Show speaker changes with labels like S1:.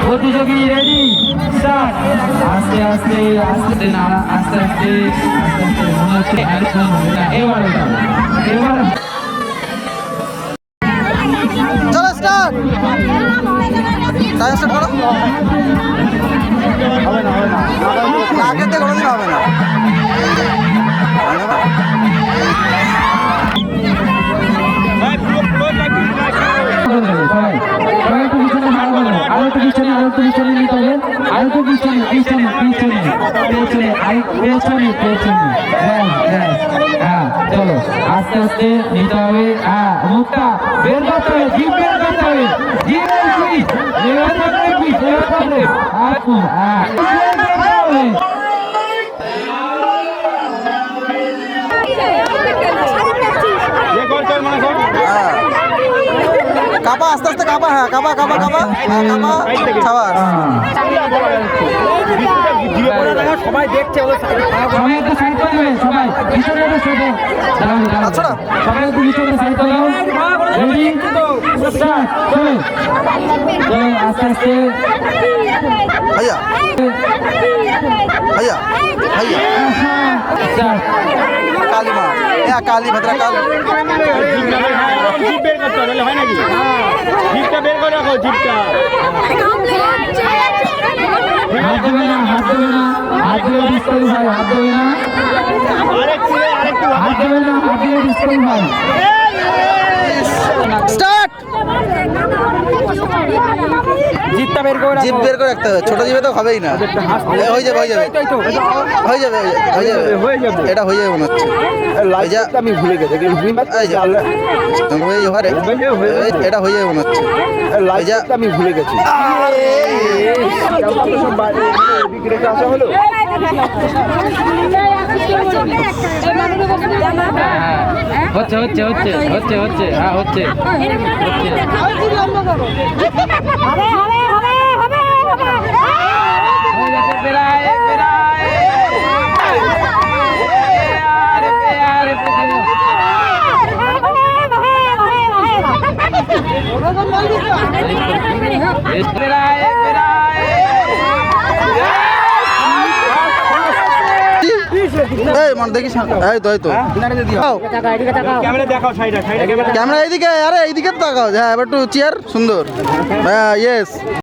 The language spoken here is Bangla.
S1: প্রতিযোগী রেডি স্টার্ট। আস্তে আস্তে আস্তে না আস্তে আস্তে আস্তে আস্তে মনে হচ্ছে এবার
S2: চলো স্টার্ট। টাইম স্টার্ট করো। হবে না আগের থেকে কোনোদিন হবে না।
S1: চলো আস্তে আস্তে নিতে হবে। মুখটা বের করতে হবে, জিভ বের করতে হবে, জিভ
S2: কাপা আস্তে আস্তে কাপা। হ্যাঁ কাপা কাপা কাপা কাপা খাবার।
S3: সবাই দেখছে
S1: সবাই একটু সাইড করে দেবে, সবাই পিছনে একটু সরে
S2: আচ্ছা না
S1: সবাই একটু পিছনে সাইড করে দাও। Ready start. চলো চলো আস্তে আস্তে
S2: ভাইয়া ভাইয়া ভাইয়া
S1: স্টার্ট।
S2: কালী মা হ্যাঁ কালী ভদ্রা কালী।
S3: জিপ বের করতে হবে, হয় নাকি? জিপটা বের করে রাখো, জিপটা।
S1: হাত দেবে না, হাত দেবে না, হাত দিয়ে ডিসকাল ভাই, হাত দেবে না, হাত দেবে না, হাত দিয়ে ডিসকাল ভাই।
S2: স্টার্ট।
S3: জিপটা বের করে
S2: জিপ বের করে রাখতে হবে, ছোট জিপে তো হবেই না। হয়ে যাবে হয়ে যাবে হয়ে যাবে হয়ে যাবে এটা হয়ে যাবে মনে হচ্ছে।
S3: আমি ভুলে গেছি।
S2: এটা হয়ে যাবে মনে হচ্ছে।
S3: আমি ভুলে গেছি। আসা হলো
S1: হচ্ছে হচ্ছে হচ্ছে হচ্ছে হচ্ছে হ্যাঁ হচ্ছে
S2: মানে দেখিস এই তো এই তো
S3: ক্যামেরা দেখাও, সাইডে
S2: ক্যামেরা এইদিকে। আরে এইদিকে তো তাকাও। হ্যাঁ এবার একটু চেয়ার সুন্দর। হ্যাঁ ইয়েস।